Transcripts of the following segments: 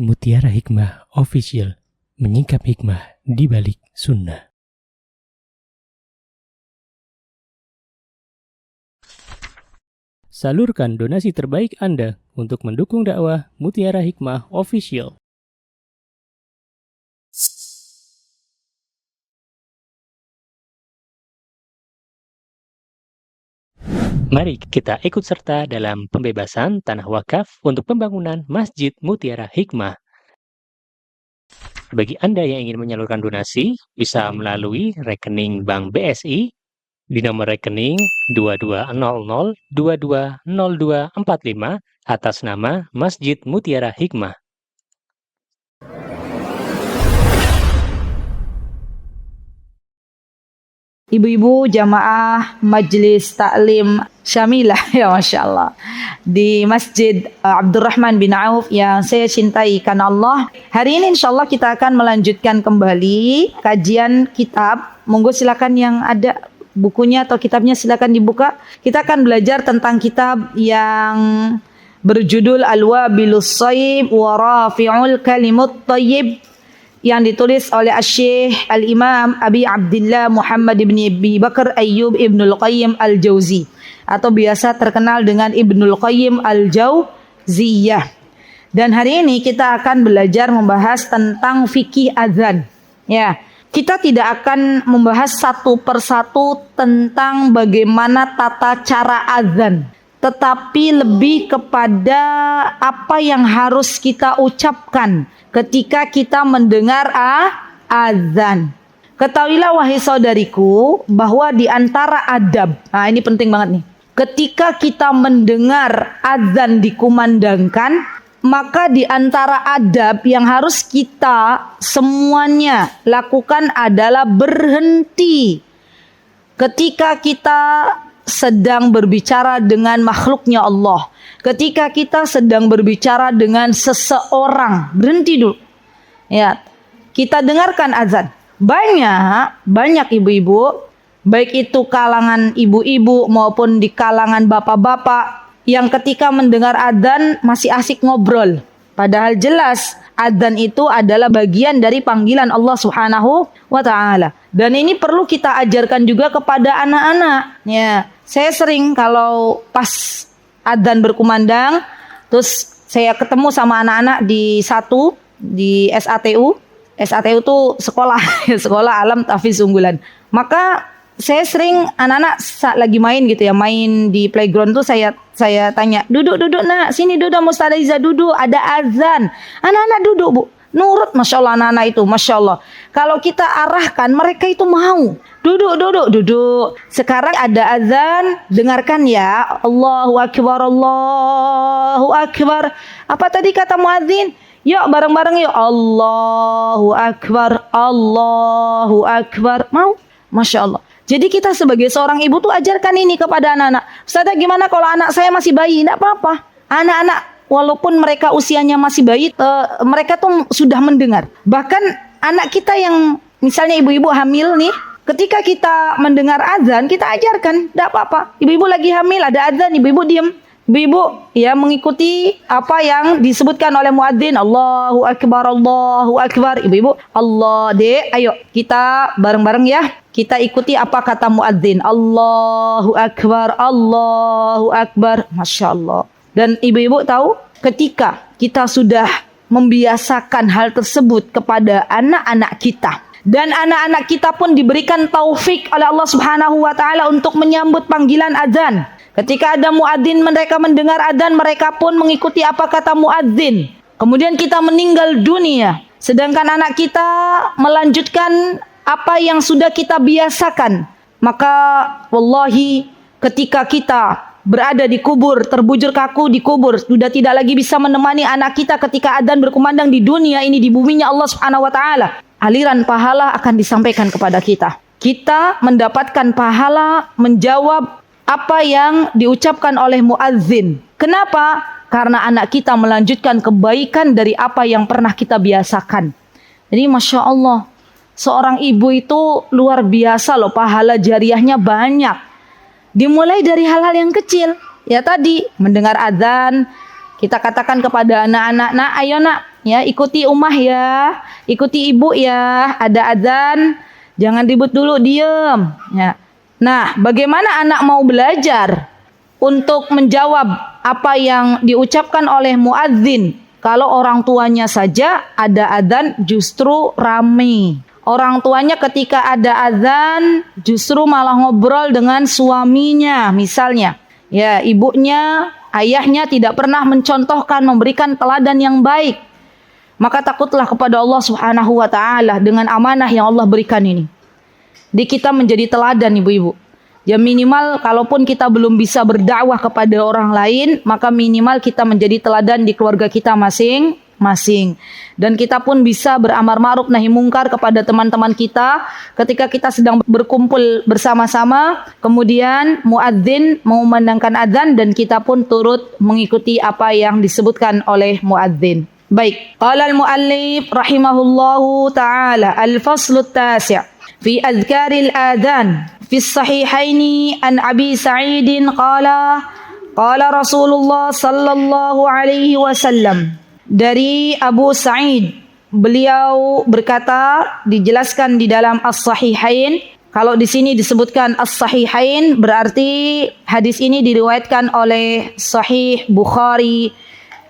Mutiara Hikmah Official, menyingkap hikmah di balik sunnah. Salurkan donasi terbaik Anda untuk mendukung dakwah Mutiara Hikmah Official. Mari kita ikut serta dalam pembebasan tanah wakaf untuk pembangunan Masjid Mutiara Hikmah. Bagi Anda yang ingin menyalurkan donasi, bisa melalui rekening Bank BSI di nomor rekening 2200220245 atas nama Masjid Mutiara Hikmah. Ibu-ibu jamaah Majelis Taklim Syamilah, ya Masya Allah, di Masjid Abdurrahman bin Auf yang saya cintai karena Allah. Hari ini insya Allah kita akan melanjutkan kembali kajian kitab. Monggo silakan yang ada bukunya atau kitabnya silakan dibuka. Kita akan belajar tentang kitab yang berjudul Al-Wabilus Shayyib wa Rafi'ul Kalimut Thayyib, yang ditulis oleh Asy-Syaikh Al-Imam Abi Abdillah Muhammad bin Abi Bakar Ayyub Ibnul Qayyim Al-Jauzi, atau biasa terkenal dengan Ibnul Qayyim Al-Jauziyah. Dan hari ini kita akan belajar membahas tentang fikih azan. Ya, kita tidak akan membahas satu persatu tentang bagaimana tata cara azan, tetapi lebih kepada apa yang harus kita ucapkan ketika kita mendengar azan. Ketahuilah wahai saudariku bahwa di antara adab, ini penting banget nih. Ketika kita mendengar azan dikumandangkan, maka di antara adab yang harus kita semuanya lakukan adalah berhenti ketika kita sedang berbicara dengan makhluknya Allah. Ketika kita sedang berbicara dengan seseorang, berhenti dulu. Ya, kita dengarkan azan. Banyak ibu-ibu, baik itu kalangan ibu-ibu maupun di kalangan bapak-bapak, yang ketika mendengar azan masih asik ngobrol. Padahal jelas azan itu adalah bagian dari panggilan Allah Subhanahu wa taala. Dan ini perlu kita ajarkan juga kepada anak-anak. Ya, saya sering kalau pas adzan berkumandang, terus saya ketemu sama anak-anak di SATU. SATU itu sekolah alam tahfiz unggulan. Maka saya sering anak-anak saat lagi main gitu ya, main di playground tuh saya tanya, duduk nak, sini duduk Mustadizah, duduk, ada azan. Anak-anak duduk bu, nurut, Masya Allah anak-anak itu, Masya Allah. Kalau kita arahkan mereka itu mau. Duduk. Sekarang ada azan, dengarkan ya. Allahu Akbar, Allahu Akbar. Apa tadi kata muadzin? Yuk bareng-bareng yuk. Allahu Akbar, Allahu Akbar. Mau? Masya Allah. Jadi kita sebagai seorang ibu tuh ajarkan ini kepada anak-anak. Ustazah, gimana kalau anak saya masih bayi? Tidak apa-apa. Anak-anak walaupun mereka usianya masih bayi, mereka tuh sudah mendengar. Bahkan anak kita yang misalnya ibu-ibu hamil nih, ketika kita mendengar azan, kita ajarkan, tidak apa-apa. Ibu-ibu lagi hamil, ada azan, ibu-ibu diam. Ibu-ibu ya mengikuti apa yang disebutkan oleh muadzin. Allahu Akbar, Allahu Akbar. Ibu-ibu, Allah, dek, ayo kita bareng-bareng ya. Kita ikuti apa kata muadzin. Allahu Akbar, Allahu Akbar. Masya Allah. Dan ibu-ibu tahu, ketika kita sudah membiasakan hal tersebut kepada anak-anak kita, dan anak-anak kita pun diberikan taufik oleh Allah Subhanahu wa taala untuk menyambut panggilan azan. Ketika ada muadzin, mereka mendengar azan, mereka pun mengikuti apa kata muadzin. Kemudian kita meninggal dunia, sedangkan anak kita melanjutkan apa yang sudah kita biasakan. Maka wallahi ketika kita berada di kubur, terbujur kaku di kubur, sudah tidak lagi bisa menemani anak kita ketika adzan berkumandang di dunia ini, di buminya Allah Subhanahu wa taala. Aliran pahala akan disampaikan kepada kita. Kita mendapatkan pahala menjawab apa yang diucapkan oleh muadzin. Kenapa? Karena anak kita melanjutkan kebaikan dari apa yang pernah kita biasakan. Jadi Masya Allah, seorang ibu itu luar biasa loh, pahala jariahnya banyak. Dimulai dari hal-hal yang kecil. Ya tadi, mendengar azan, Kita katakan kepada anak-anak, "Nak, ayo nak, ya ikuti umah ya, ikuti ibu ya, ada azan, jangan ribut dulu, diem." Ya. Nah, bagaimana anak mau belajar untuk menjawab apa yang diucapkan oleh muadzin kalau orang tuanya saja ada azan justru rame? Orang tuanya ketika ada azan justru malah ngobrol dengan suaminya misalnya. Ya, ibunya, ayahnya tidak pernah mencontohkan, memberikan teladan yang baik. Maka takutlah kepada Allah Subhanahu wa taala dengan amanah yang Allah berikan ini. Di kita menjadi teladan ibu-ibu. Ya minimal kalaupun kita belum bisa berdakwah kepada orang lain, maka minimal kita menjadi teladan di keluarga kita masing-masing. Dan kita pun bisa beramar ma'ruf nahi mungkar kepada teman-teman kita ketika kita sedang berkumpul bersama-sama, kemudian muadzin mengumandangkan azan dan kita pun turut mengikuti apa yang disebutkan oleh muadzin. Baik, qala al-muallif rahimahullahu taala al-faslu at-tasi' fi adhkaril adhan fi as-sahihaini an Abi Sa'idin qala Rasulullah sallallahu alaihi wasallam. Dari Abu Sa'id, beliau berkata, dijelaskan di dalam As-Sahihain. Kalau di sini disebutkan As-Sahihain berarti hadis ini diriwayatkan oleh Sahih Bukhari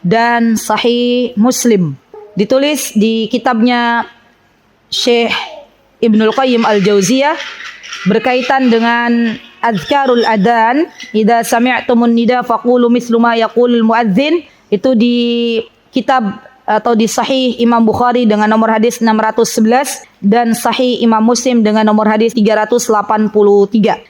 dan Sahih Muslim. Ditulis di kitabnya Syekh Ibnul Qayyim Al-Jauziyah berkaitan dengan Adhkarul Adhan, idza sami'tumun nida faqulu mithlu ma yaqulul muadzin. Itu di kitab atau di Sahih Imam Bukhari dengan nomor hadis 611 dan Sahih Imam Muslim dengan nomor hadis 383.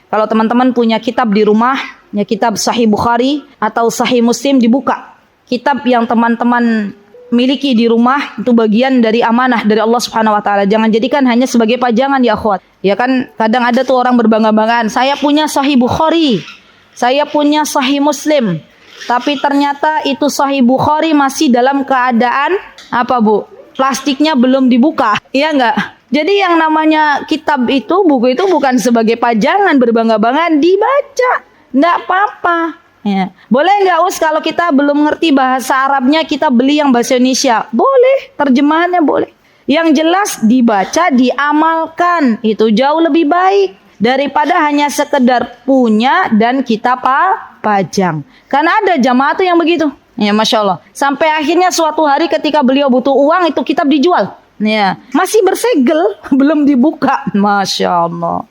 Kalau teman-teman punya kitab di rumah, ya kitab Sahih Bukhari atau Sahih Muslim, dibuka. Kitab yang teman-teman miliki di rumah itu bagian dari amanah dari Allah Subhanahu wa taala. Jangan jadikan hanya sebagai pajangan ya akhwat. Ya kan kadang ada tuh orang berbangga-banggaan, saya punya Sahih Bukhari, saya punya Sahih Muslim. Tapi ternyata itu Sahih Bukhari masih dalam keadaan apa bu? Plastiknya belum dibuka, iya enggak? Jadi yang namanya kitab itu, buku itu bukan sebagai pajangan berbangga-banggaan, dibaca, enggak apa-apa. Ya. Boleh enggak kalau kita belum ngerti bahasa Arabnya kita beli yang bahasa Indonesia? Boleh, terjemahannya boleh. Yang jelas dibaca, diamalkan, itu jauh lebih baik daripada hanya sekedar punya dan kita pajang. Karena ada jamaah tuh yang begitu. Ya Masya Allah. Sampai akhirnya suatu hari ketika beliau butuh uang, itu kitab dijual. Ya, masih bersegel, belum dibuka. Masya Allah.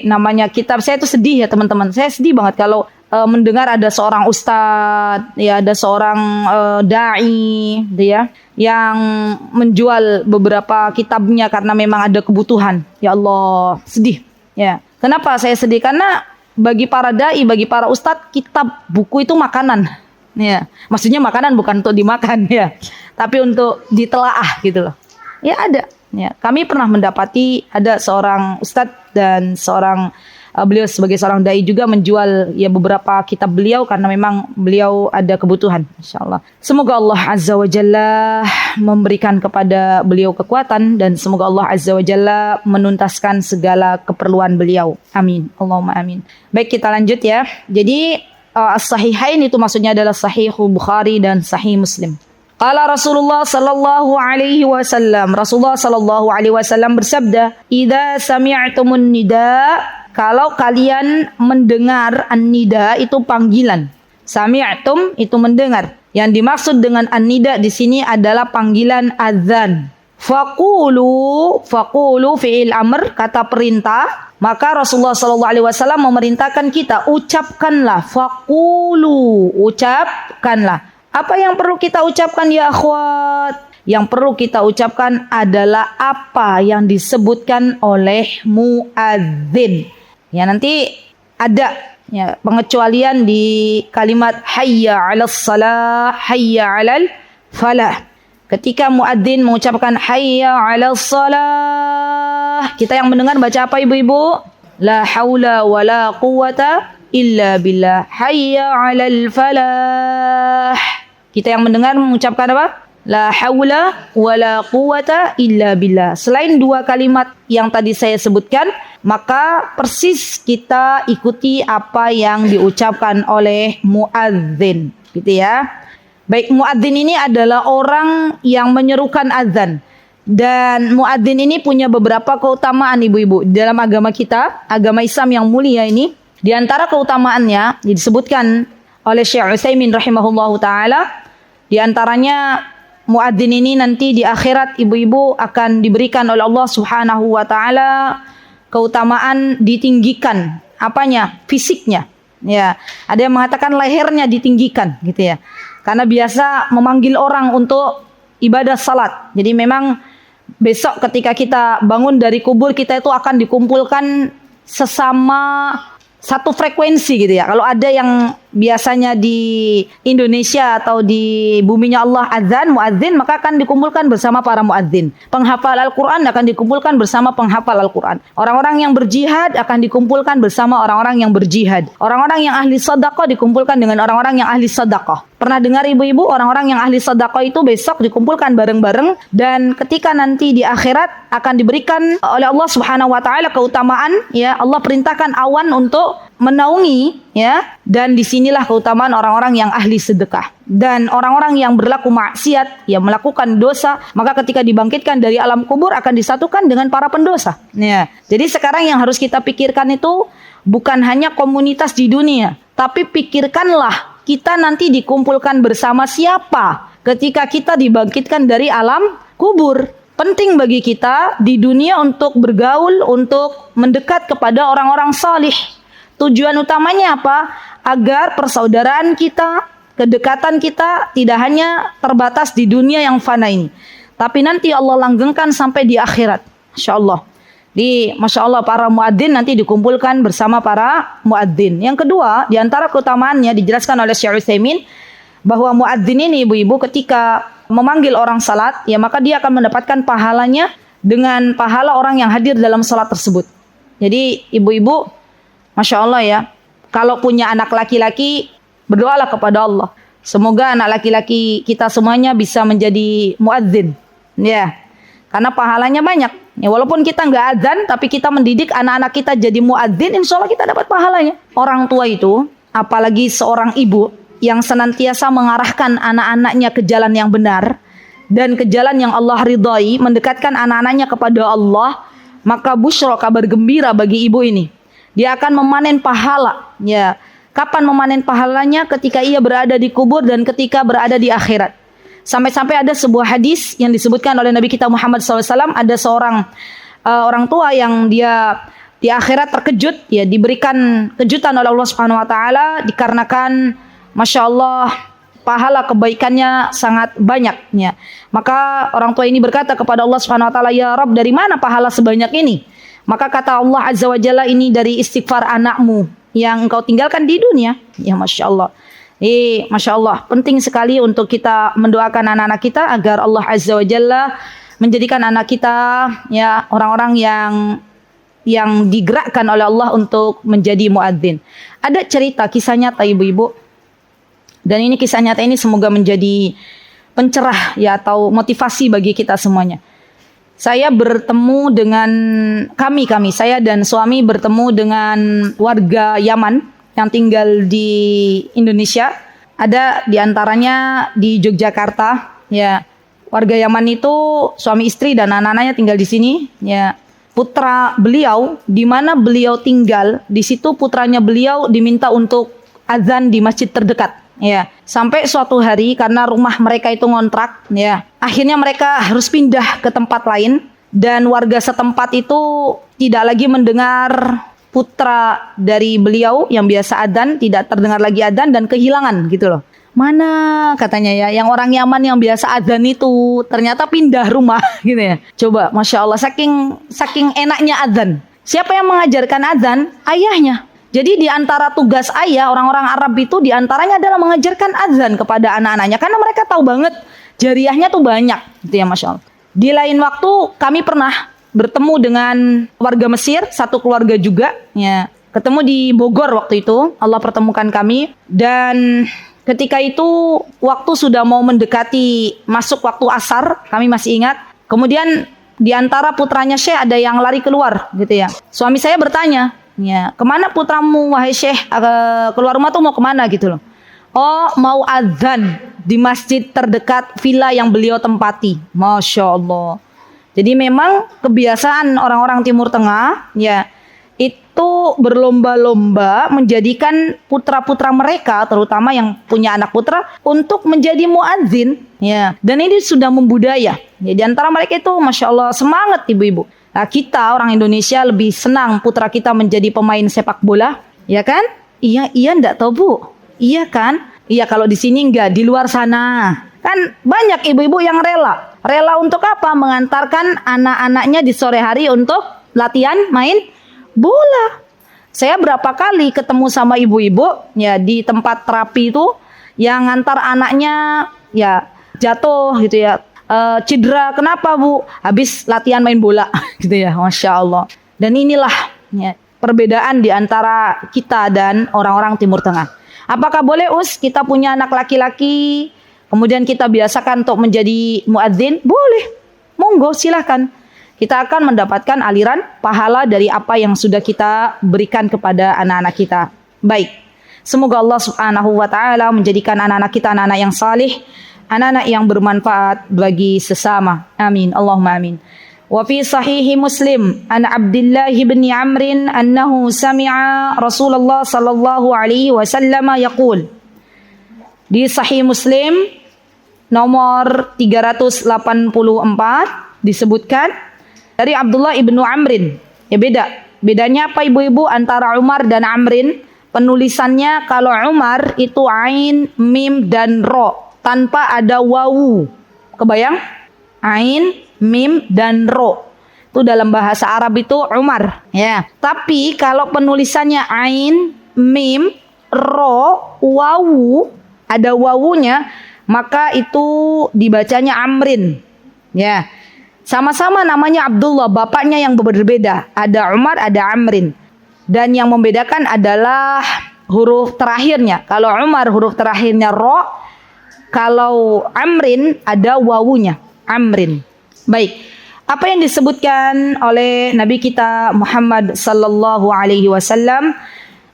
Namanya kitab, saya tuh sedih ya teman-teman. Saya sedih banget kalau mendengar ada seorang ustadz, ya ada seorang dai, ya, yang menjual beberapa kitabnya karena memang ada kebutuhan. Ya Allah, sedih. Ya, kenapa saya sedih? Karena bagi para dai, bagi para ustadz, kitab buku itu makanan. Ya, maksudnya makanan bukan untuk dimakan ya, tapi untuk ditelaah gitu loh. Ya ada. Ya, kami pernah mendapati ada seorang ustadz dan seorang beliau sebagai seorang dai juga menjual ya beberapa kitab beliau karena memang beliau ada kebutuhan, insyaallah. Semoga Allah Azza wa Jalla memberikan kepada beliau kekuatan dan semoga Allah Azza wa Jalla menuntaskan segala keperluan beliau. Amin. Allahumma amin. Baik, kita lanjut ya. Jadi As-Sahihain itu maksudnya adalah Sahih Bukhari dan Sahih Muslim. Qala Rasulullah sallallahu alaihi wasallam. Rasulullah sallallahu alaihi wasallam bersabda, "Idza sami'tumun nida", kalau kalian mendengar an-nida itu panggilan. Sami'tum itu mendengar. Yang dimaksud dengan an-nida di sini adalah panggilan azan. Faqulu fi'il amr, kata perintah. Maka Rasulullah sallallahu alaihi wasallam memerintahkan kita, ucapkanlah. Faqulu, ucapkanlah. Apa yang perlu kita ucapkan ya akhwat? Yang perlu kita ucapkan adalah apa yang disebutkan oleh muadzin. Ya nanti ada ya pengecualian di kalimat hayya 'alas shalah, hayya 'alal falah. Ketika muadzin mengucapkan hayya 'alas shalah, kita yang mendengar baca apa ibu-ibu? La haula wala quwata illa billah. Hayya 'alal falah. Kita yang mendengar mengucapkan apa? La haula wala quwata illa billah. Selain dua kalimat yang tadi saya sebutkan, maka persis kita ikuti apa yang diucapkan oleh muadzin, gitu ya. Baik, muadzin ini adalah orang yang menyerukan azan. Dan muadzin ini punya beberapa keutamaan ibu-ibu. Dalam agama kita, agama Islam yang mulia ini, di antara keutamaannya disebutkan oleh Syekh Utsaimin rahimahullahu taala, di antaranya muadzin ini nanti di akhirat ibu-ibu akan diberikan oleh Allah Subhanahu wa taala keutamaan ditinggikan apanya? Fisiknya. Ya, ada yang mengatakan lehernya ditinggikan gitu ya. Karena biasa memanggil orang untuk ibadah salat. Jadi memang besok ketika kita bangun dari kubur, kita itu akan dikumpulkan sesama satu frekuensi gitu ya. Kalau ada yang biasanya di Indonesia atau di buminya Allah azan, muadzin, maka akan dikumpulkan bersama para muadzin. Penghafal Al-Quran akan dikumpulkan bersama penghafal Al-Quran. Orang-orang yang berjihad akan dikumpulkan bersama orang-orang yang berjihad. Orang-orang yang ahli sedekah dikumpulkan dengan orang-orang yang ahli sedekah. Pernah dengar ibu-ibu, orang-orang yang ahli sedekah itu besok dikumpulkan bareng-bareng, dan ketika nanti di akhirat akan diberikan oleh Allah Subhanahu wa taala keutamaan, ya, Allah perintahkan awan untuk menaungi, ya, dan disinilah keutamaan orang-orang yang ahli sedekah. Dan orang-orang yang berlaku maksiat, yang melakukan dosa, maka ketika dibangkitkan dari alam kubur akan disatukan dengan para pendosa. Ya. Jadi sekarang yang harus kita pikirkan itu bukan hanya komunitas di dunia, tapi pikirkanlah kita nanti dikumpulkan bersama siapa ketika kita dibangkitkan dari alam kubur. Penting bagi kita di dunia untuk bergaul, untuk mendekat kepada orang-orang salih. Tujuan utamanya apa? Agar persaudaraan kita, kedekatan kita tidak hanya terbatas di dunia yang fana ini, tapi nanti Allah langgengkan sampai di akhirat. Masya Allah. Masya Allah, para muadzin nanti dikumpulkan bersama para muadzin. Yang kedua, di antara keutamaannya dijelaskan oleh Syekh Utsaimin bahwa muadzin ini ibu-ibu ketika memanggil orang salat, ya, maka dia akan mendapatkan pahalanya dengan pahala orang yang hadir dalam salat tersebut. Jadi ibu-ibu, Masya Allah ya, kalau punya anak laki-laki, berdoalah kepada Allah. Semoga anak laki-laki kita semuanya bisa menjadi muadzin. Ya, karena pahalanya banyak. Ya, walaupun kita nggak adzan, tapi kita mendidik anak-anak kita jadi muadzin, insya Allah kita dapat pahalanya. Orang tua itu, apalagi seorang ibu yang senantiasa mengarahkan anak-anaknya ke jalan yang benar dan ke jalan yang Allah ridhai, mendekatkan anak-anaknya kepada Allah, maka busyra, kabar gembira bagi ibu ini. Dia akan memanen pahala. Ya, kapan memanen pahalanya? Ketika ia berada di kubur dan ketika berada di akhirat. Sampai-sampai ada sebuah hadis yang disebutkan oleh Nabi kita Muhammad SAW, ada seorang orang tua yang dia di akhirat terkejut, ya, diberikan kejutan oleh Allah Subhanahu Wa Taala dikarenakan Masya Allah pahala kebaikannya sangat banyak. Ya. Maka orang tua ini berkata kepada Allah Subhanahu Wa Taala, ya Rabb, dari mana pahala sebanyak ini? Maka kata Allah Azza wa Jalla, ini dari istighfar anakmu yang engkau tinggalkan di dunia. Ya, Masya Allah. Masya Allah, penting sekali untuk kita mendoakan anak-anak kita agar Allah Azza wa Jalla menjadikan anak kita, ya, orang-orang yang digerakkan oleh Allah untuk menjadi muadzin. Ada cerita kisah nyata ibu-ibu, dan ini kisah nyata ini semoga menjadi pencerah, ya, atau motivasi bagi kita semuanya. Saya bertemu dengan saya dan suami bertemu dengan warga Yaman yang tinggal di Indonesia. Ada diantaranya di Yogyakarta, ya. Warga Yaman itu suami istri dan anak-anaknya tinggal di sini, ya. Putra beliau, di mana beliau tinggal, di situ putranya beliau diminta untuk azan di masjid terdekat, ya. Sampai suatu hari karena rumah mereka itu ngontrak, ya, akhirnya mereka harus pindah ke tempat lain, dan warga setempat itu tidak lagi mendengar putra dari beliau yang biasa adzan, tidak terdengar lagi adzan dan kehilangan gitu loh. Mana katanya ya, yang orang Yaman yang biasa adzan itu ternyata pindah rumah gitu ya. Coba, Masya Allah, saking enaknya adzan. Siapa yang mengajarkan adzan? Ayahnya. Jadi di antara tugas ayah, orang-orang Arab itu di antaranya adalah mengajarkan adzan kepada anak-anaknya, karena mereka tahu banget jariahnya tuh banyak gitu ya, Masya Allah. Di lain waktu kami pernah bertemu dengan warga Mesir, satu keluarga juga, ya. Ketemu di Bogor waktu itu, Allah pertemukan kami, dan ketika itu waktu sudah mau mendekati masuk waktu asar, kami masih ingat. Kemudian di antara putranya Syekh ada yang lari keluar gitu ya. Suami saya bertanya, ya, kemana putramu wahai Syekh, keluar rumah tuh mau kemana gitu loh. Oh, mau azan di masjid terdekat villa yang beliau tempati. Masya Allah. Jadi memang kebiasaan orang-orang Timur Tengah ya itu berlomba-lomba menjadikan putra-putra mereka, terutama yang punya anak putra, untuk menjadi muadzin ya. Dan ini sudah membudaya. Ya, di antara mereka itu Masya Allah semangat ibu-ibu. Nah, kita orang Indonesia lebih senang putra kita menjadi pemain sepak bola, ya kan? Iya enggak tahu Bu. Iya kan? Iya, kalau di sini enggak, di luar sana. Kan banyak ibu-ibu yang rela. Rela untuk apa? Mengantarkan anak-anaknya di sore hari untuk latihan main bola. Saya berapa kali ketemu sama ibu-ibu ya di tempat terapi itu yang ngantar anaknya ya jatuh gitu ya. Cedera, kenapa Bu? Habis latihan main bola gitu ya. Masya Allah. Dan inilah ya, perbedaan di antara kita dan orang-orang Timur Tengah. Apakah boleh kita punya anak laki-laki kemudian kita biasakan untuk menjadi muadzin? Boleh. Monggo silahkan. Kita akan mendapatkan aliran pahala dari apa yang sudah kita berikan kepada anak-anak kita. Baik. Semoga Allah Subhanahu wa taala menjadikan anak-anak kita anak-anak yang salih, anak-anak yang bermanfaat bagi sesama. Amin. Allahumma amin. Wa fi sahihi Muslim an Abdullah bin Amr annahu sami'a Rasulullah sallallahu alaihi wasallam yaqul. Di Sahih Muslim nomor 384 disebutkan dari Abdullah ibnu Amrin. Ya bedanya apa ibu-ibu antara Umar dan Amrin? Penulisannya kalau Umar itu ain, mim dan ro tanpa ada wawu. Kebayang? Ain, mim dan ro. Itu dalam bahasa Arab itu Umar, ya. Tapi kalau penulisannya ain, mim, ro, wawu, ada wawunya, maka itu dibacanya Amrin. Ya. Sama-sama namanya Abdullah, bapaknya yang berbeda. Ada Umar, ada Amrin. Dan yang membedakan adalah huruf terakhirnya. Kalau Umar huruf terakhirnya ro, kalau Amrin ada wawunya, Amrin. Baik. Apa yang disebutkan oleh Nabi kita Muhammad sallallahu alaihi wasallam,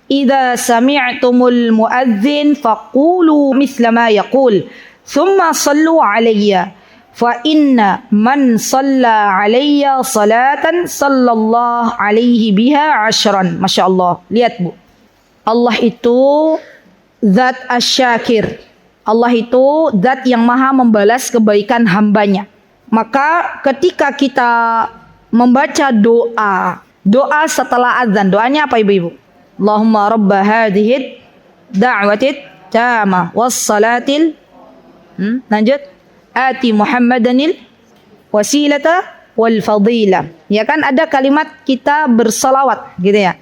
"Idza sami'tumul muadzin faqulu mithla ma yaqul, thumma sallu alayya." Fa inna man shalla alayya salatan sallallahu alaihi biha ashran. Masya Allah. Lihat Bu. Allah itu zat asyakir. Allah itu zat yang maha membalas kebaikan hambanya. Maka ketika kita membaca doa setelah azan, doanya apa ibu-ibu? Allahumma rabba hadhihi da'watit tamah was salatil lanjut ati Muhammadanil wasilata wal fadilah. Ya kan ada kalimat kita bersolawat gitu ya.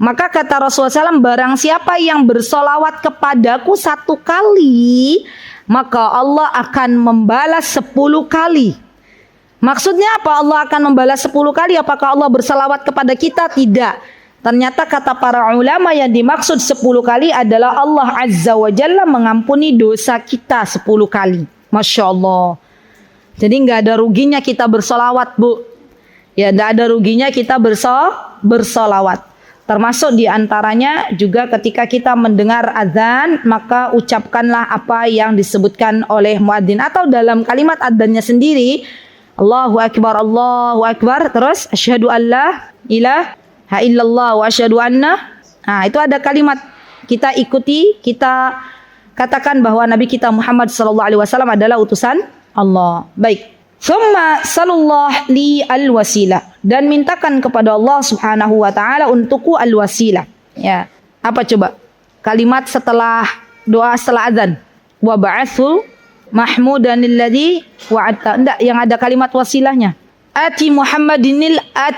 Maka kata Rasulullah SAW, barang siapa yang bersolawat kepadaku 1 kali, maka Allah akan membalas 10 kali. Maksudnya apa Allah akan membalas 10 kali? Apakah Allah bersolawat kepada kita? Tidak. Ternyata kata para ulama yang dimaksud 10 kali adalah Allah Azza wa Jalla mengampuni dosa kita 10 kali. Masya Allah. Jadi nggak ada ruginya kita bersolawat Bu. Ya nggak ada ruginya kita bersolawat. Termasuk diantaranya juga ketika kita mendengar azan, maka ucapkanlah apa yang disebutkan oleh muadzin. Atau dalam kalimat adzannya sendiri, Allahu Akbar, terus asyhadu an la ilaha illallah wa asyhadu anna. Nah itu ada kalimat, kita ikuti, kita katakan bahwa Nabi kita Muhammad SAW adalah utusan Allah. Baik. Thumma sallallahu li al-wasilah. Dan mintakan kepada Allah Subhanahu wa ta'ala untukku al-wasilah. Ya. Apa coba? Kalimat setelah doa setelah azan. Wa ba'athu mahmudan alladhi wa'adta. Enggak, yang ada kalimat wasilahnya. Ati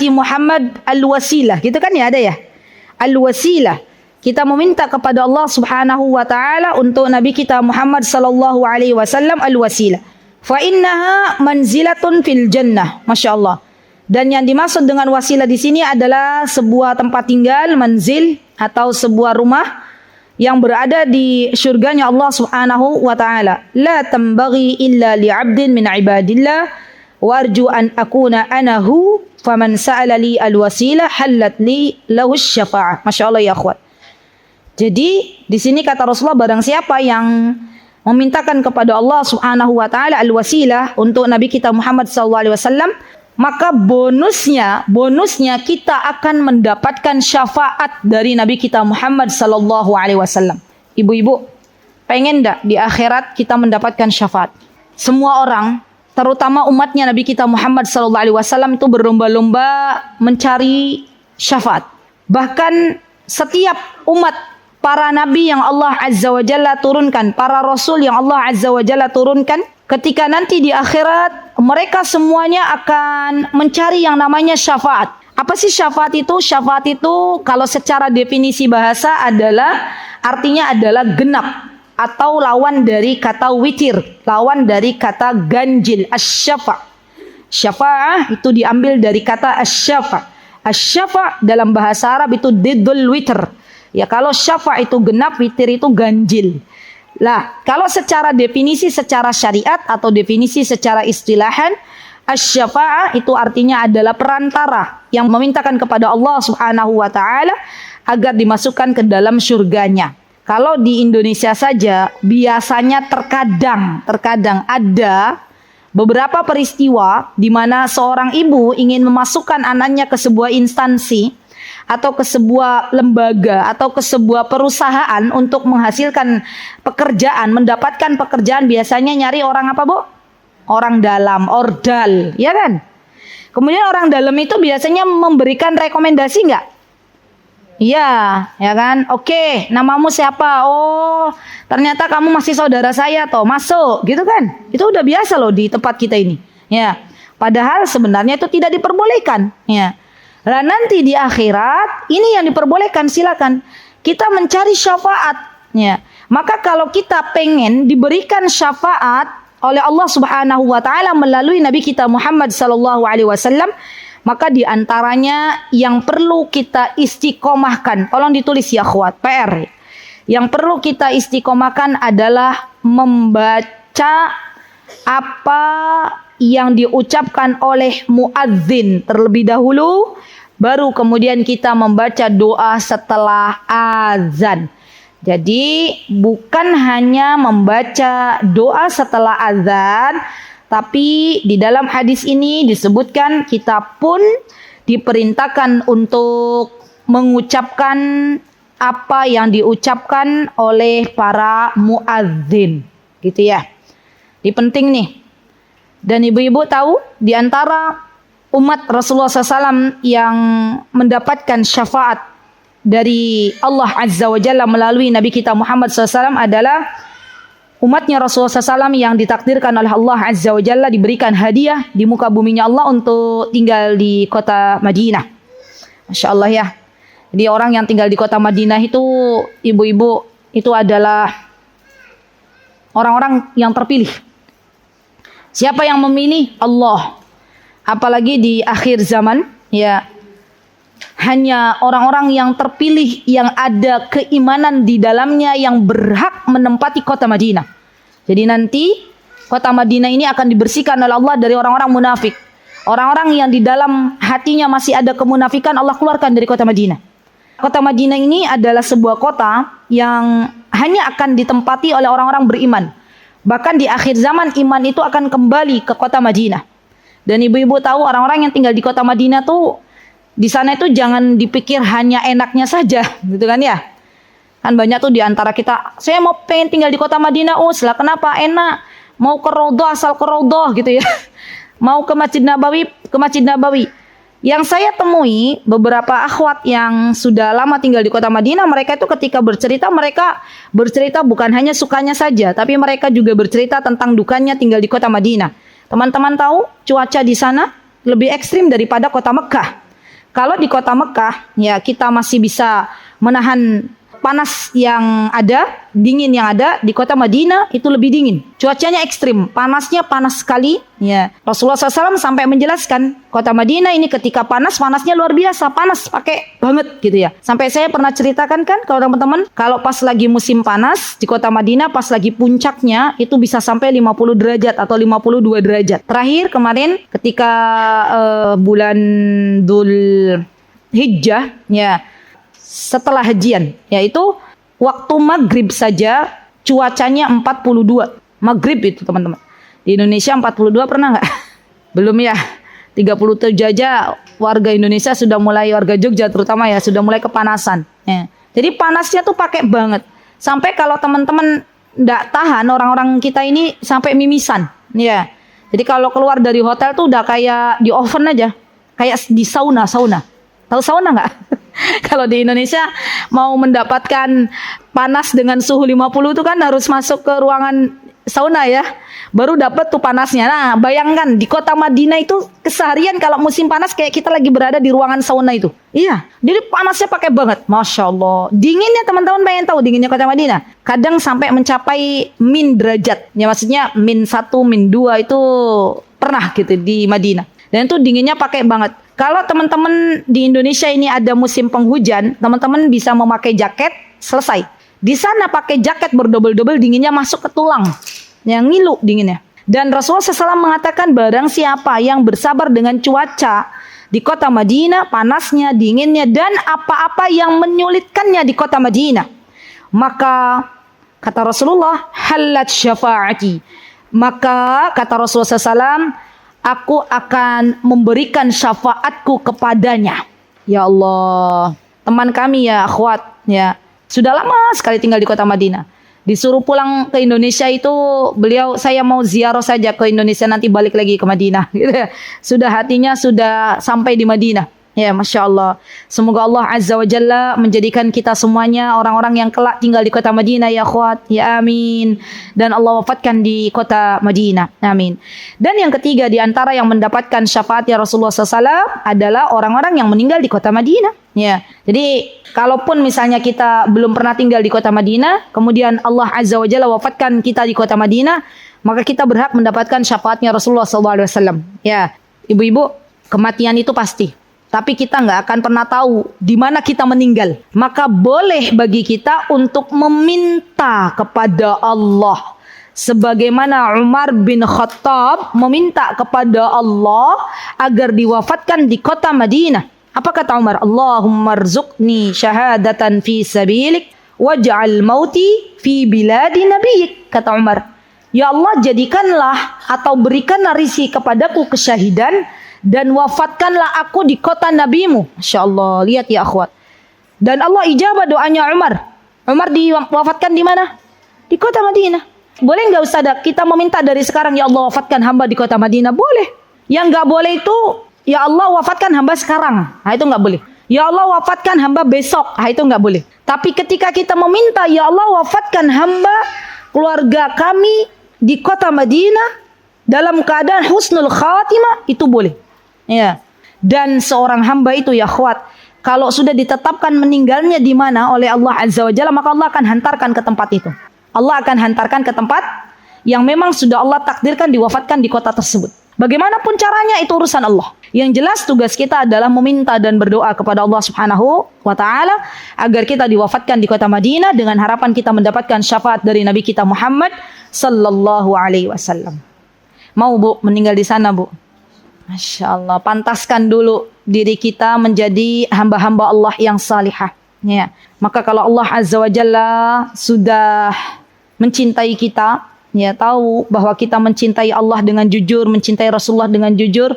Muhammad al-wasilah. Gitu kan ya, ada ya? Al-wasilah. Kita meminta kepada Allah Subhanahu wa taala untuk Nabi kita Muhammad sallallahu alaihi wasallam al-wasilah. Fa innaha manzilatun fil jannah. Masya Allah. Dan yang dimaksud dengan wasilah di sini adalah sebuah tempat tinggal, manzil atau sebuah rumah yang berada di surganya Allah Subhanahu wa taala. La tambaghi illa li'abdin min ibadillah warju an akuna anahu faman sa'ala li al-wasilah halat li lahu syafa'ah. Masya Allah ya akhwat. Jadi di sini kata Rasulullah, barang siapa yang memintakan kepada Allah Subhanahu wa taala al-wasilah untuk Nabi kita Muhammad sallallahu alaihi wasallam, maka bonusnya kita akan mendapatkan syafaat dari Nabi kita Muhammad sallallahu alaihi wasallam. Ibu-ibu, pengen enggak di akhirat kita mendapatkan syafaat? Semua orang, terutama umatnya Nabi kita Muhammad sallallahu alaihi wasallam itu berlomba-lomba mencari syafaat. Bahkan setiap umat, para nabi yang Allah Azza wa Jalla turunkan, para rasul yang Allah Azza wa Jalla turunkan, ketika nanti di akhirat mereka semuanya akan mencari yang namanya syafaat. Apa sih syafaat itu? Syafaat itu kalau secara definisi bahasa artinya adalah genap, atau lawan dari kata witir, lawan dari kata ganjil, asy-syafa'. Syafa'ah itu diambil dari kata asy-syafa'. Asy-syafa' dalam bahasa Arab itu diddul witr. Ya, kalau syafa' itu genap, witir itu ganjil. Lah, kalau secara definisi secara syariat atau definisi secara istilahan, asy-syafa'ah itu artinya adalah perantara yang memintakan kepada Allah Subhanahu wa taala agar dimasukkan ke dalam surganya. Kalau di Indonesia saja biasanya terkadang ada beberapa peristiwa di mana seorang ibu ingin memasukkan anaknya ke sebuah instansi atau ke sebuah lembaga atau ke sebuah perusahaan untuk menghasilkan pekerjaan, mendapatkan pekerjaan, biasanya nyari orang apa, Bu? Orang dalam, ordal, ya kan? Kemudian orang dalam itu biasanya memberikan rekomendasi enggak? Iya, ya kan? Oke, namamu siapa? Oh, ternyata kamu masih saudara saya toh, masuk, gitu kan? Itu udah biasa loh di tempat kita ini. Ya. Padahal sebenarnya itu tidak diperbolehkan, ya. Nah, nanti di akhirat ini yang diperbolehkan, silakan kita mencari syafaatnya. Maka kalau kita pengen diberikan syafaat oleh Allah Subhanahu wa taala melalui Nabi kita Muhammad sallallahu alaihi wasallam, maka di antaranya yang perlu kita istiqomahkan, tolong ditulis ya akhwat, PR. Yang perlu kita istiqomahkan adalah membaca apa yang diucapkan oleh muadzin terlebih dahulu, baru kemudian kita membaca doa setelah azan. Jadi bukan hanya membaca doa setelah azan, tapi di dalam hadis ini disebutkan kita pun diperintahkan untuk mengucapkan apa yang diucapkan oleh para muadzin, gitu ya. Ini penting nih. Dan ibu-ibu tahu, di antara umat Rasulullah SAW yang mendapatkan syafaat dari Allah Azza wa Jalla melalui Nabi kita Muhammad SAW adalah umatnya Rasulullah SAW yang ditakdirkan oleh Allah Azza wa Jalla diberikan hadiah di muka buminya Allah untuk tinggal di kota Madinah. Masya Allah ya. Jadi orang yang tinggal di kota Madinah itu, ibu-ibu, itu adalah orang-orang yang terpilih. Siapa yang memilih? Allah. Apalagi di akhir zaman, ya, hanya orang-orang yang terpilih yang ada keimanan di dalamnya yang berhak menempati kota Madinah. Jadi nanti kota Madinah ini akan dibersihkan oleh Allah dari orang-orang munafik. Orang-orang yang di dalam hatinya masih ada kemunafikan, Allah keluarkan dari kota Madinah. Kota Madinah ini adalah sebuah kota yang hanya akan ditempati oleh orang-orang beriman. Bahkan di akhir zaman iman itu akan kembali ke kota Madinah. Dan ibu-ibu tahu orang-orang yang tinggal di kota Madinah tuh di sana itu jangan dipikir hanya enaknya saja, gitu kan ya? Kan banyak tuh di antara kita, saya mau pengen tinggal di kota Madinah, lah kenapa? Enak, mau ke Raudhah asal ke Raudhah gitu ya. Mau ke Masjid Nabawi, ke Masjid Nabawi. Yang saya temui beberapa akhwat yang sudah lama tinggal di kota Madinah, mereka itu ketika bercerita, mereka bercerita bukan hanya sukanya saja, tapi mereka juga bercerita tentang dukanya tinggal di kota Madinah. Teman-teman tahu cuaca di sana lebih ekstrim daripada kota Mekah. Kalau di kota Mekah, ya kita masih bisa menahan panas yang ada, dingin yang ada. Di kota Madinah itu lebih dingin. Cuacanya ekstrim, panasnya panas sekali. Ya, Rasulullah SAW sampai menjelaskan kota Madinah ini ketika panas, panasnya luar biasa, panas pakai banget gitu ya. Sampai saya pernah ceritakan kan kalau teman-teman, kalau pas lagi musim panas di kota Madinah, pas lagi puncaknya itu bisa sampai 50 derajat atau 52 derajat. Terakhir kemarin ketika bulan Dzul Hijjah, ya, setelah hajian, yaitu waktu maghrib saja cuacanya 42. Maghrib itu teman-teman. Di Indonesia 42 pernah nggak? Belum ya. 37 aja warga Indonesia sudah mulai, warga Jogja terutama ya, sudah mulai kepanasan. Ya. Jadi panasnya tuh pakai banget. Sampai kalau teman-teman nggak tahan, orang-orang kita ini sampai mimisan. Ya. Jadi kalau keluar dari hotel tuh udah kayak di oven aja. Kayak di sauna. Tahu sauna nggak? Kalau di Indonesia mau mendapatkan panas dengan suhu 50 itu kan harus masuk ke ruangan sauna ya. Baru dapat tuh panasnya. Nah, bayangkan di kota Madinah itu keseharian kalau musim panas kayak kita lagi berada di ruangan sauna itu. Iya, jadi panasnya pakai banget. Masya Allah. Dinginnya teman-teman pengen tahu dinginnya kota Madinah. Kadang sampai mencapai min derajat. Ya maksudnya min 1, min 2 itu pernah gitu di Madinah. Dan itu dinginnya pakai banget. Kalau teman-teman di Indonesia ini ada musim penghujan, teman-teman bisa memakai jaket, selesai. Di sana pakai jaket berdobel-dobel, dinginnya masuk ke tulang. Yang ngilu dinginnya. Dan Rasulullah SAW mengatakan barang siapa yang bersabar dengan cuaca di kota Madinah, panasnya, dinginnya, dan apa-apa yang menyulitkannya di kota Madinah, maka kata Rasulullah, halat syafaati. Maka kata Rasulullah SAW, aku akan memberikan syafaatku kepadanya. Ya Allah, teman kami ya akhwat ya, sudah lama sekali tinggal di kota Madinah. Disuruh pulang ke Indonesia itu beliau, saya mau ziarah saja ke Indonesia nanti balik lagi ke Madinah gitu ya. Sudah hatinya sudah sampai di Madinah. Ya Masya Allah. Semoga Allah Azza wa Jalla menjadikan kita semuanya orang-orang yang kelak tinggal di kota Madinah ya akhwat. Ya amin. Dan Allah wafatkan di kota Madinah. Amin. Dan yang ketiga di antara yang mendapatkan syafaat ya Rasulullah SAW adalah orang-orang yang meninggal di kota Madinah. Ya. Jadi kalaupun misalnya kita belum pernah tinggal di kota Madinah, kemudian Allah Azza wa Jalla wafatkan kita di kota Madinah, maka kita berhak mendapatkan syafaatnya Rasulullah SAW. Ya, ibu-ibu, kematian itu pasti. Tapi kita nggak akan pernah tahu di mana kita meninggal. Maka boleh bagi kita untuk meminta kepada Allah. Sebagaimana Umar bin Khattab meminta kepada Allah agar diwafatkan di kota Madinah. Apa kata Umar? Allahumma rzuqni syahadatan fi sabilik waj'al mauti fi biladi nabiyik. Kata Umar, ya Allah jadikanlah atau berikanlah rizki kepadaku kesyahidan dan wafatkanlah aku di kota nabimu. Masya Allah, lihat ya akhwat. Dan Allah ijabah doanya Umar. Umar diwafatkan di mana? Di kota Madinah. Boleh nggak Ustazah kita meminta dari sekarang, ya Allah wafatkan hamba di kota Madinah? Boleh. Yang nggak boleh itu, ya Allah wafatkan hamba sekarang. Nah itu nggak boleh. Ya Allah wafatkan hamba besok. Nah itu nggak boleh. Tapi ketika kita meminta, ya Allah wafatkan hamba keluarga kami di kota Madinah dalam keadaan husnul khatimah, itu boleh. Ya. Dan seorang hamba itu ya akhwat, kalau sudah ditetapkan meninggalnya di mana oleh Allah Azza wa Jalla, maka Allah akan hantarkan ke tempat itu. Allah akan hantarkan ke tempat yang memang sudah Allah takdirkan diwafatkan di kota tersebut. Bagaimanapun caranya itu urusan Allah. Yang jelas tugas kita adalah meminta dan berdoa kepada Allah Subhanahu wa taala agar kita diwafatkan di kota Madinah dengan harapan kita mendapatkan syafaat dari Nabi kita Muhammad sallallahu alaihi wasallam. Mau Bu meninggal di sana, Bu? Masya Allah, pantaskan dulu diri kita menjadi hamba-hamba Allah yang salihah. Ya. Maka kalau Allah Azza wa Jalla sudah mencintai kita, ya tahu bahwa kita mencintai Allah dengan jujur, mencintai Rasulullah dengan jujur,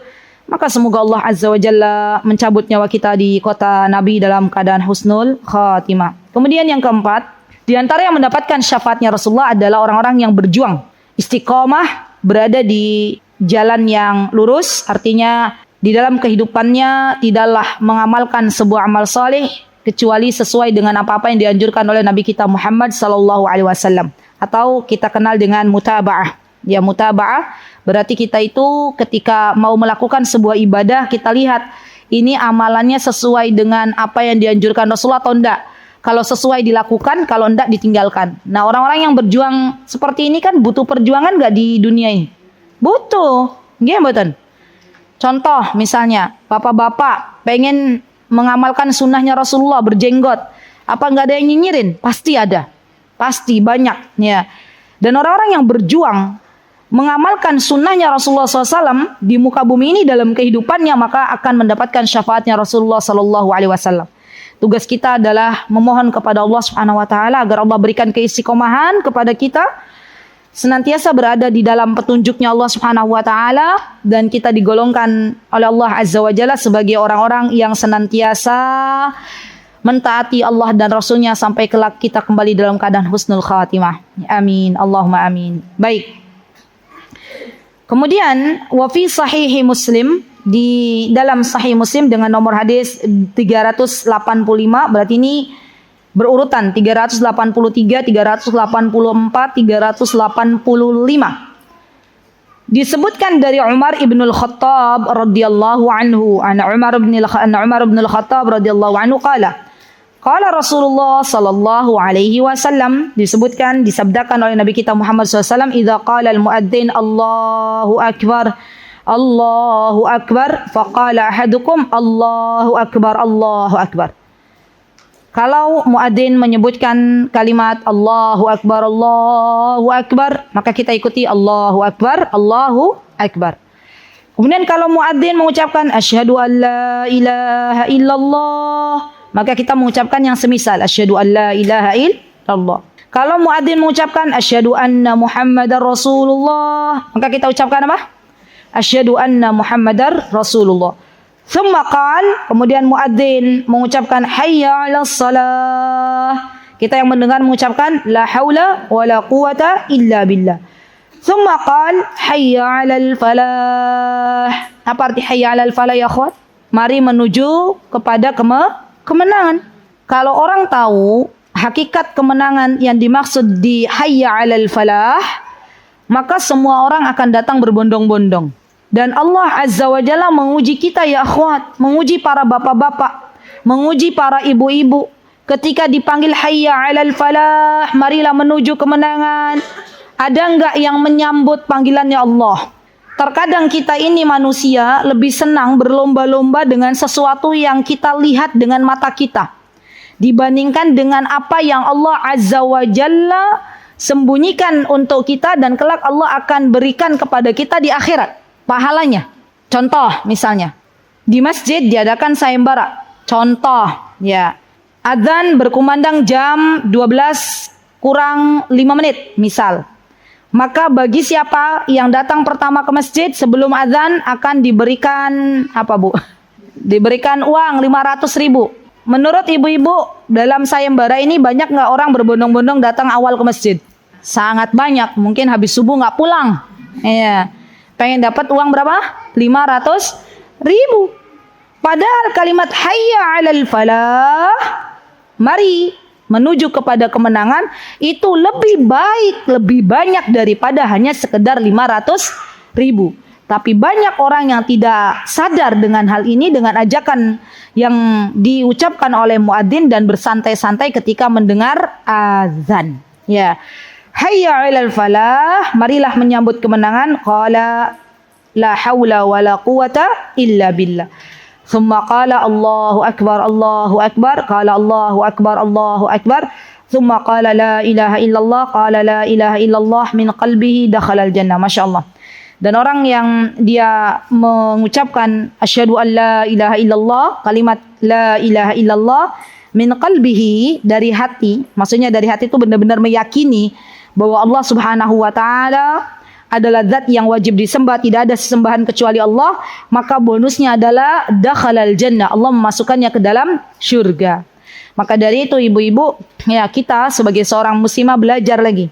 maka semoga Allah Azza wa Jalla mencabut nyawa kita di kota Nabi dalam keadaan husnul khatimah. Kemudian yang keempat, di antara yang mendapatkan syafaatnya Rasulullah adalah orang-orang yang berjuang, istiqomah, berada di jalan yang lurus, artinya di dalam kehidupannya tidaklah mengamalkan sebuah amal saleh kecuali sesuai dengan apa-apa yang dianjurkan oleh Nabi kita Muhammad sallallahu alaihi wasallam, atau kita kenal dengan mutaba'ah. Ya, mutaba'ah berarti kita itu ketika mau melakukan sebuah ibadah, kita lihat ini amalannya sesuai dengan apa yang dianjurkan Rasulullah atau enggak. Kalau sesuai dilakukan, kalau enggak ditinggalkan. Nah, orang-orang yang berjuang seperti ini kan butuh perjuangan enggak di dunia ini? Butuh, nggih mboten? Contoh misalnya, bapak-bapak pengen mengamalkan sunnahnya Rasulullah, berjenggot. Apa nggak ada yang nyinyirin? Pasti ada, pasti banyak. Ya. Dan orang-orang yang berjuang mengamalkan sunnahnya Rasulullah SAW di muka bumi ini dalam kehidupannya, maka akan mendapatkan syafaatnya Rasulullah SAW. Tugas kita adalah memohon kepada Allah Subhanahu wa taala agar Allah berikan keistiqomahan kepada kita, senantiasa berada di dalam petunjuknya Allah Subhanahu wa taala, dan kita digolongkan oleh Allah Azza wa Jalla sebagai orang-orang yang senantiasa mentaati Allah dan Rasulnya sampai kelak kita kembali dalam keadaan husnul khatimah. Amin. Allahumma amin. Baik. Kemudian wa fi sahihi Muslim, di dalam Sahih Muslim dengan nomor hadis 385, berarti ini berurutan 383, 384, 385. Disebutkan dari Umar ibn al-Khattab radhiyallahu anhu, Umar ibn al-Khattab radhiyallahu anhu qala Rasulullah sallallahu alaihi wasallam, disabdakan oleh Nabi kita Muhammad SAW, idza qala al-muadzin Allahu akbar Allahu akbar faqala ahadukum Allahu akbar Allahu akbar. Kalau muadzin menyebutkan kalimat Allahu akbar Allahu akbar, maka kita ikuti Allahu akbar Allahu akbar. Kemudian kalau muadzin mengucapkan asyhadu an la ilaha illallah, maka kita mengucapkan yang semisal asyhadu an la ilaha illallah. Kalau muadzin mengucapkan asyhadu anna Muhammadar Rasulullah, maka kita ucapkan apa? Asyhadu anna Muhammadar Rasulullah. Thumma qal, kemudian muadzin mengucapkan hayya 'alas salah. Kita yang mendengar mengucapkan la haula wala quwata illa billah. Thumma qal hayya 'alal falah. Apa arti hayya 'alal falah ya akhwat? Mari menuju kepada kemenangan. Kalau orang tahu hakikat kemenangan yang dimaksud di hayya 'alal falah, maka semua orang akan datang berbondong-bondong. Dan Allah Azza wa Jalla menguji kita ya akhwat, menguji para bapak-bapak, menguji para ibu-ibu. Ketika dipanggil hayya 'alal falah, marilah menuju kemenangan. Ada enggak yang menyambut panggilannya Allah? Terkadang kita ini manusia lebih senang berlomba-lomba dengan sesuatu yang kita lihat dengan mata kita, dibandingkan dengan apa yang Allah Azza wa Jalla sembunyikan untuk kita dan kelak Allah akan berikan kepada kita di akhirat pahalanya. Contoh misalnya di masjid diadakan sayembara. Contoh ya, adzan berkumandang jam 12 kurang 5 menit misal. Maka bagi siapa yang datang pertama ke masjid sebelum adzan akan diberikan apa Bu? Diberikan uang 500.000. Menurut ibu-ibu, dalam sayembara ini banyak nggak orang berbondong-bondong datang awal ke masjid? Sangat banyak. Mungkin habis subuh nggak pulang. Iya. Pengen dapat uang berapa? 500.000. Padahal kalimat hayya 'alal falah, mari menuju kepada kemenangan, itu lebih baik, lebih banyak daripada hanya sekedar 500.000. Tapi banyak orang yang tidak sadar dengan hal ini, dengan ajakan yang diucapkan oleh muadzin dan bersantai-santai ketika mendengar azan. Ya. Hayya 'alal falah, marilah menyambut kemenangan. Qala la haula wala quwata illa billah. Thumma qala Allahu akbar Allahu akbar. Qala Allahu akbar Allahu akbar. Thumma qala la ilaha illallah. Qala la ilaha illallah min qalbihi dakhalal jannah. Masyaallah. Dan orang yang dia mengucapkan asyhadu an la ilaha illallah, kalimat la ilaha illallah min qalbihi, dari hati, maksudnya dari hati itu benar-benar meyakini bahwa Allah Subhanahu wa taala adalah zat yang wajib disembah, tidak ada sesembahan kecuali Allah, maka bonusnya adalah dakhalal jannah, Allah memasukkannya ke dalam syurga. Maka dari itu ibu-ibu, ya kita sebagai seorang muslimah belajar lagi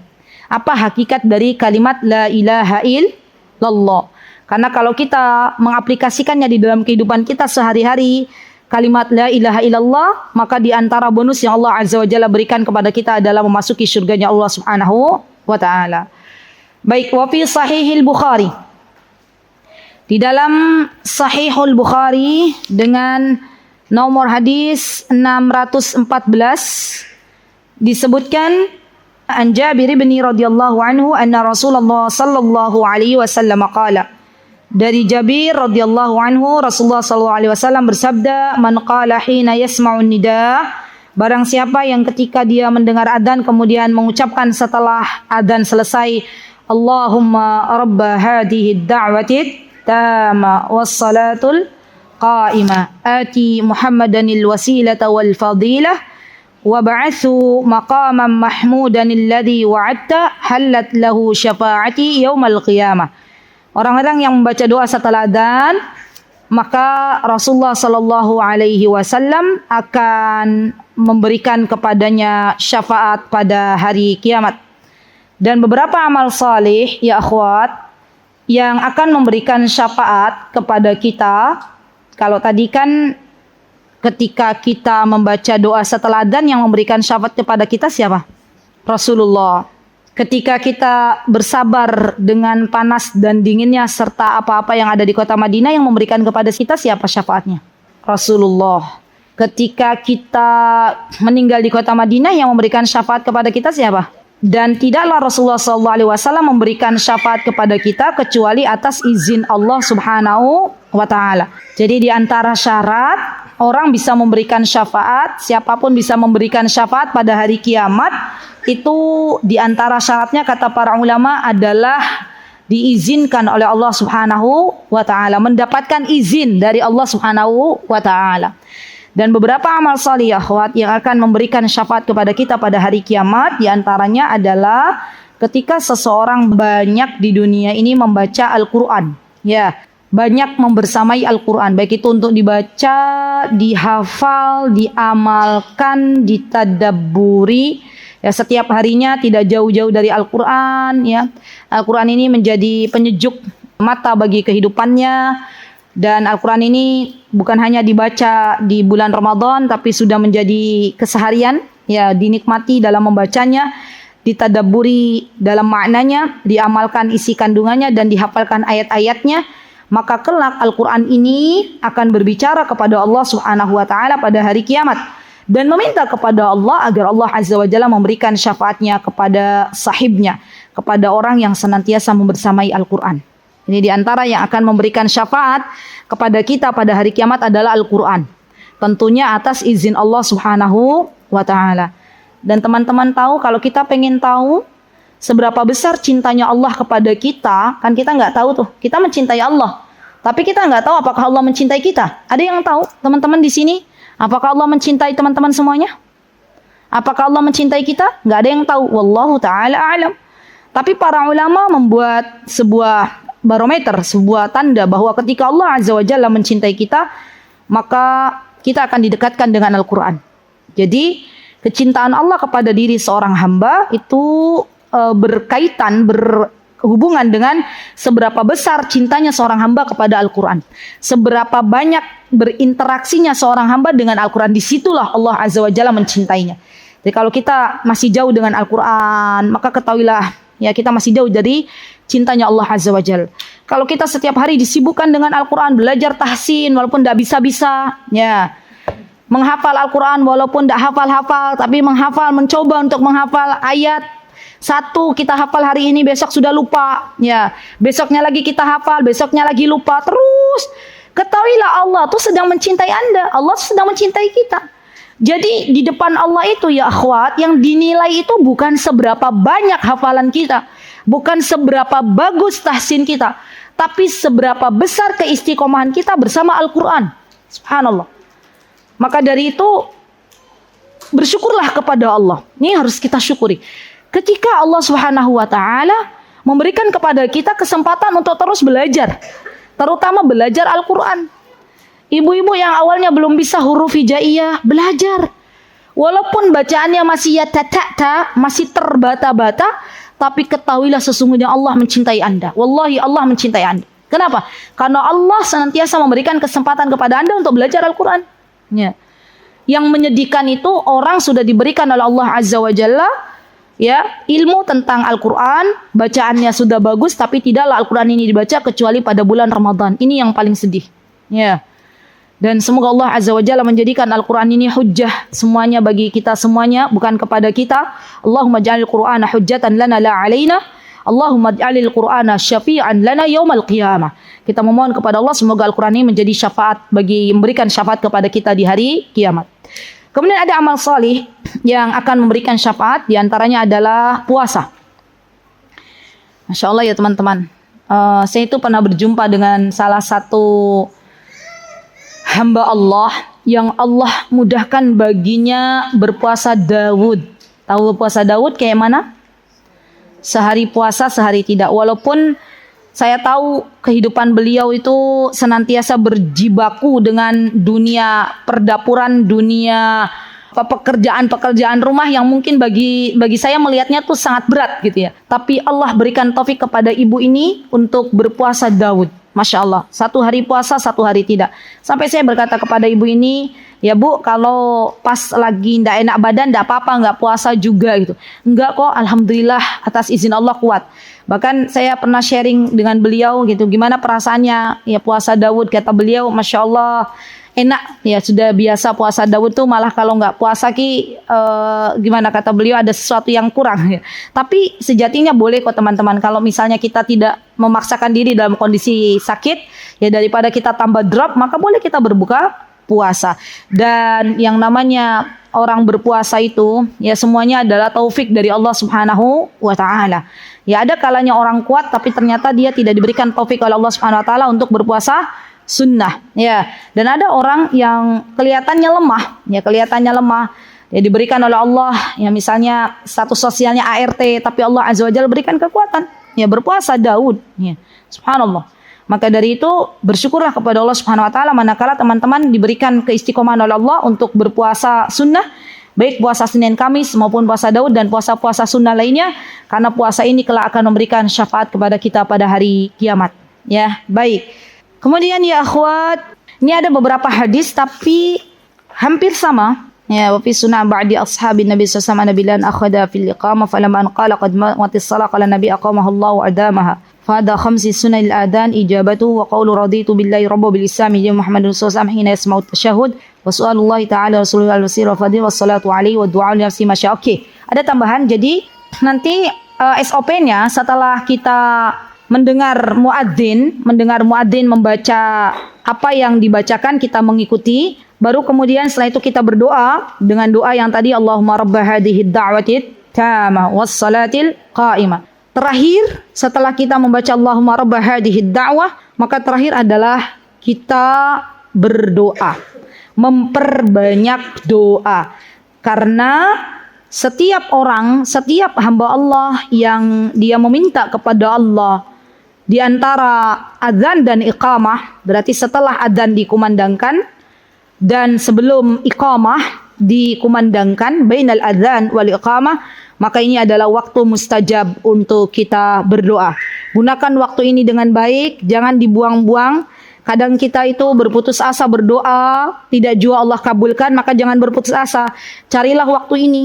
apa hakikat dari kalimat la ilaha illallah. Karena kalau kita mengaplikasikannya di dalam kehidupan kita sehari-hari, kalimat la ilaha illallah, maka di antara bonus yang Allah Azza wa Jalla berikan kepada kita adalah memasuki surganya Allah Subhanahu wa taala. Baik, wa fi sahihil Bukhari. Di dalam Sahihul Bukhari dengan nomor hadis 614 disebutkan an Jabir bin radhiyallahu anhu anna Rasulullah sallallahu alaihi wasallam qala. Dari Jabir radhiyallahu anhu, Rasulullah sallallahu alaihi wasallam bersabda, "Man qala hina yasma'un nida", barang siapa yang ketika dia mendengar adzan kemudian mengucapkan setelah adzan selesai, "Allahumma rabba hadhihi ad-da'wati tamma was salatul qa'imah. Ati Muhammadanil wasilata wal fadilah wab'athu maqaman mahmudan alladhi wa'adta halat lahu syafa'ati yaumal qiyamah. Orang-orang yang membaca doa setelah adzan, maka Rasulullah sallallahu alaihi wasallam akan memberikan kepadanya syafaat pada hari kiamat. Dan beberapa amal salih ya akhwat yang akan memberikan syafaat kepada kita. Kalau tadi kan ketika kita membaca doa setelah adzan yang memberikan syafaat kepada kita siapa? Rasulullah. Ketika kita bersabar dengan panas dan dinginnya serta apa-apa yang ada di kota Madinah yang memberikan kepada kita siapa syafaatnya? Rasulullah. Ketika kita meninggal di kota Madinah yang memberikan syafaat kepada kita siapa? Dan tidaklah Rasulullah SAW memberikan syafaat kepada kita kecuali atas izin Allah Subhanahu wa Ta'ala. Jadi di antara syarat orang bisa memberikan syafaat, siapapun bisa memberikan syafaat pada hari kiamat, itu di antara syaratnya kata para ulama adalah diizinkan oleh Allah Subhanahu wa Ta'ala, mendapatkan izin dari Allah Subhanahu wa Ta'ala. Dan beberapa amal salih akhwat yang akan memberikan syafaat kepada kita pada hari kiamat, di antaranya adalah ketika seseorang banyak di dunia ini membaca Al-Quran, ya, banyak membersamai Al-Quran, baik itu untuk dibaca, dihafal, diamalkan, ditadabburi, ya, setiap harinya tidak jauh-jauh dari Al-Quran, ya. Al-Quran ini menjadi penyejuk mata bagi kehidupannya. Dan Al-Quran ini bukan hanya dibaca di bulan Ramadan, tapi sudah menjadi keseharian, ya, dinikmati dalam membacanya, ditadabburi dalam maknanya, diamalkan isi kandungannya dan dihafalkan ayat-ayatnya. Maka kelak Al-Quran ini akan berbicara kepada Allah Subhanahu wa Ta'ala pada hari kiamat dan meminta kepada Allah agar Allah Azza wa Jalla memberikan syafaatnya kepada sahibnya, kepada orang yang senantiasa membersamai Al-Quran. Ini di antara yang akan memberikan syafaat kepada kita pada hari kiamat adalah Al-Quran. Tentunya atas izin Allah Subhanahu wa Ta'ala. Dan teman-teman tahu, kalau kita pengen tahu seberapa besar cintanya Allah kepada kita, kan kita nggak tahu tuh, kita mencintai Allah. Tapi kita nggak tahu apakah Allah mencintai kita. Ada yang tahu teman-teman di sini? Apakah Allah mencintai teman-teman semuanya? Apakah Allah mencintai kita? Nggak ada yang tahu. Wallahu ta'ala a'lam. Tapi para ulama membuat sebuah barometer, sebuah tanda bahwa ketika Allah Azza wa Jalla mencintai kita, maka kita akan didekatkan dengan Al-Quran. Jadi kecintaan Allah kepada diri seorang hamba itu berkaitan, berhubungan dengan seberapa besar cintanya seorang hamba kepada Al-Quran. Seberapa banyak berinteraksinya seorang hamba dengan Al-Quran. Disitulah Allah Azza wa Jalla mencintainya. Jadi kalau kita masih jauh dengan Al-Quran, maka ketahuilah, ya, kita masih jauh dari cintanya Allah Azza wa Jalla. Kalau kita setiap hari disibukkan dengan Al-Quran, belajar tahsin walaupun tidak bisa-bisa, ya, menghafal Al-Quran walaupun tidak hafal-hafal, tapi menghafal, mencoba untuk menghafal ayat satu kita hafal hari ini, besok sudah lupa, ya, besoknya lagi kita hafal, besoknya lagi lupa, terus ketahuilah Allah tuh sedang mencintai Anda, Allah sedang mencintai kita. Jadi di depan Allah itu ya akhwat, yang dinilai itu bukan seberapa banyak hafalan kita, bukan seberapa bagus tahsin kita, tapi seberapa besar keistiqomahan kita bersama Al-Quran. Subhanallah. Maka dari itu bersyukurlah kepada Allah. Ini harus kita syukuri. Ketika Allah Subhanahu wa Ta'ala memberikan kepada kita kesempatan untuk terus belajar, terutama belajar Al-Quran. Ibu-ibu yang awalnya belum bisa huruf hijaiyah, belajar. Walaupun bacaannya masih ya ta-ta-ta, masih terbata-bata, tapi ketahuilah sesungguhnya Allah mencintai Anda. Wallahi Allah mencintai Anda. Kenapa? Karena Allah senantiasa memberikan kesempatan kepada Anda untuk belajar Al-Quran. Ya. Yang menyedihkan itu orang sudah diberikan oleh Allah Azza wa Jalla, ya, ilmu tentang Al-Quran, bacaannya sudah bagus, tapi tidaklah Al-Quran ini dibaca kecuali pada bulan Ramadan. Ini yang paling sedih. Ya. Dan semoga Allah Azza wa Jalla menjadikan Al-Quran ini hujjah semuanya bagi kita semuanya, bukan kepada kita. Allahumma ja'alil Qur'ana hujjatan lana la alaina. Allahumma ja'alil Qur'ana syafi'an lana yaumal qiyamah. Kita memohon kepada Allah semoga Al-Quran ini menjadi syafaat memberikan syafaat kepada kita di hari kiamat. Kemudian ada amal salih yang akan memberikan syafaat, diantaranya adalah puasa. Masya Allah ya teman-teman. Saya itu pernah berjumpa dengan salah satu hamba Allah yang Allah mudahkan baginya berpuasa Daud. Tahu puasa Daud kayak mana? Sehari puasa, sehari tidak. Walaupun saya tahu kehidupan beliau itu senantiasa berjibaku dengan dunia perdapuran, dunia pekerjaan-pekerjaan rumah yang mungkin bagi saya melihatnya tuh sangat berat gitu ya. Tapi Allah berikan taufik kepada ibu ini untuk berpuasa Daud. Masya Allah, 1 hari puasa, 1 hari tidak. Sampai saya berkata kepada ibu ini, ya Bu, kalau pas lagi ndak enak badan, ndak apa-apa, nggak puasa juga gitu. Enggak kok, alhamdulillah atas izin Allah kuat. Bahkan saya pernah sharing dengan beliau gitu, gimana perasaannya ya puasa Daud, kata beliau, Masya Allah enak ya, sudah biasa puasa Daud tuh, malah kalau nggak puasa gimana kata beliau, ada sesuatu yang kurang ya. Tapi sejatinya boleh kok teman-teman, kalau misalnya kita tidak memaksakan diri dalam kondisi sakit ya, daripada kita tambah drop, maka boleh kita berbuka puasa. Dan yang namanya orang berpuasa itu ya semuanya adalah taufik dari Allah Subhanahu wa taala. Ya ada kalanya orang kuat tapi ternyata dia tidak diberikan taufik oleh Allah Subhanahu wa taala untuk berpuasa sunnah ya. Dan ada orang yang kelihatannya lemah ya, diberikan oleh Allah ya, misalnya status sosialnya ART, tapi Allah Azza wa Jalla berikan kekuatan ya berpuasa Daud ya. Subhanallah. Maka dari itu bersyukurlah kepada Allah Subhanahu wa taala manakala teman-teman diberikan keistiqomahan oleh Allah untuk berpuasa sunnah, baik puasa Senin Kamis maupun puasa Daud dan puasa-puasa sunnah lainnya, karena puasa ini kelak akan memberikan syafaat kepada kita pada hari kiamat ya. Baik. Kemudian ya akhwat, ini ada beberapa hadis tapi hampir sama. Ya, wa fi sunnah ba'di ashabin Nabi sallallahu alaihi wasallam akhadha fil iqamah falamma an qala qad matis salat qala Nabi aqamaha Allah wa adamaha. Fa hadha khamsi sunnah al-adhan ijabatu wa qawlu raditu billahi rabba bil islam ya Muhammadun sallallahu alaihi wasallam hina yasma'u at-tashahhud wa su'alullah ta'ala rasulullah al-wasir wa fadil wa salatu alaihi wa du'a li nafsi masya. Oke, ada tambahan. Jadi nanti SOP-nya setelah kita mendengar muadzin membaca apa yang dibacakan, kita mengikuti, baru kemudian setelah itu kita berdoa dengan doa yang tadi, Allahumma rabba hadhihi ad-da'wati tamah was salatil qa'imah. Terakhir setelah kita membaca Allahumma rabba hadhihi ad-da'wah, maka terakhir adalah kita berdoa, memperbanyak doa, karena setiap orang, setiap hamba Allah yang dia meminta kepada Allah di antara adzan dan iqamah, berarti setelah adzan dikumandangkan dan sebelum iqamah dikumandangkan, bainal adzan wal iqamah, maka ini adalah waktu mustajab untuk kita berdoa. Gunakan waktu ini dengan baik, jangan dibuang-buang. Kadang kita itu berputus asa berdoa, tidak juga Allah kabulkan, maka jangan berputus asa. Carilah waktu ini.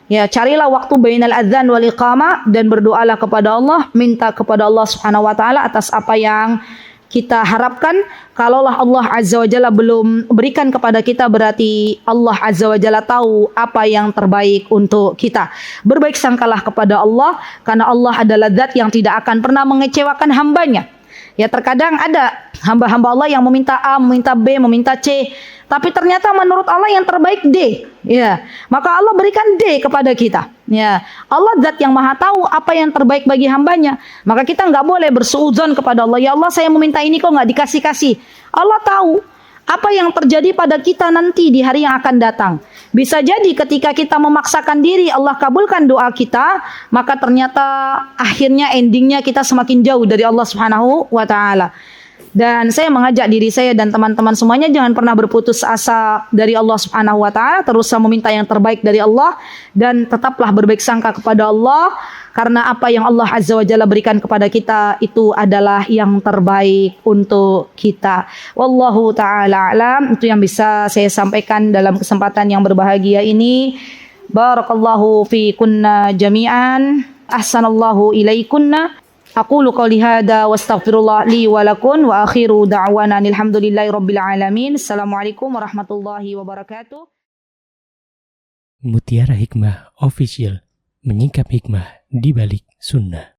Ya, carilah waktu bainal adzan wal iqamah dan berdoalah kepada Allah, minta kepada Allah Subhanahu wa taala atas apa yang kita harapkan. Kalaulah Allah Azza wa Jalla belum berikan kepada kita, berarti Allah Azza wa Jalla tahu apa yang terbaik untuk kita. Berbaik sangkalah kepada Allah, karena Allah adalah zat yang tidak akan pernah mengecewakan hambanya. Ya, terkadang ada hamba-hamba Allah yang meminta A, meminta B, meminta C, tapi ternyata menurut Allah yang terbaik D. Ya, maka Allah berikan D kepada kita. Ya, Allah zat yang maha tahu apa yang terbaik bagi hambanya. Maka kita nggak boleh bersuudzon kepada Allah. Ya Allah, saya meminta ini kok nggak dikasih-kasih. Allah tahu apa yang terjadi pada kita nanti di hari yang akan datang. Bisa jadi ketika kita memaksakan diri, Allah kabulkan doa kita, maka ternyata akhirnya endingnya kita semakin jauh dari Allah Subhanahu wa taala. Dan saya mengajak diri saya dan teman-teman semuanya, jangan pernah berputus asa dari Allah Subhanahu wa taala, terus meminta yang terbaik dari Allah dan tetaplah berbaik sangka kepada Allah, karena apa yang Allah Azza wa Jalla berikan kepada kita itu adalah yang terbaik untuk kita. Wallahu taala alam. Itu yang bisa saya sampaikan dalam kesempatan yang berbahagia ini. Barakallahu fi kunna jami'an. Ahsanallahu ilaikunna. Aqulu qouli hadza wastaghfirullah li wa lakum wa akhiru da'wana alhamdulillahi rabbil alamin. Assalamualaikum warahmatullahi wabarakatuh. Mutiara Hikmah Official, menyingkap hikmah di balik sunnah.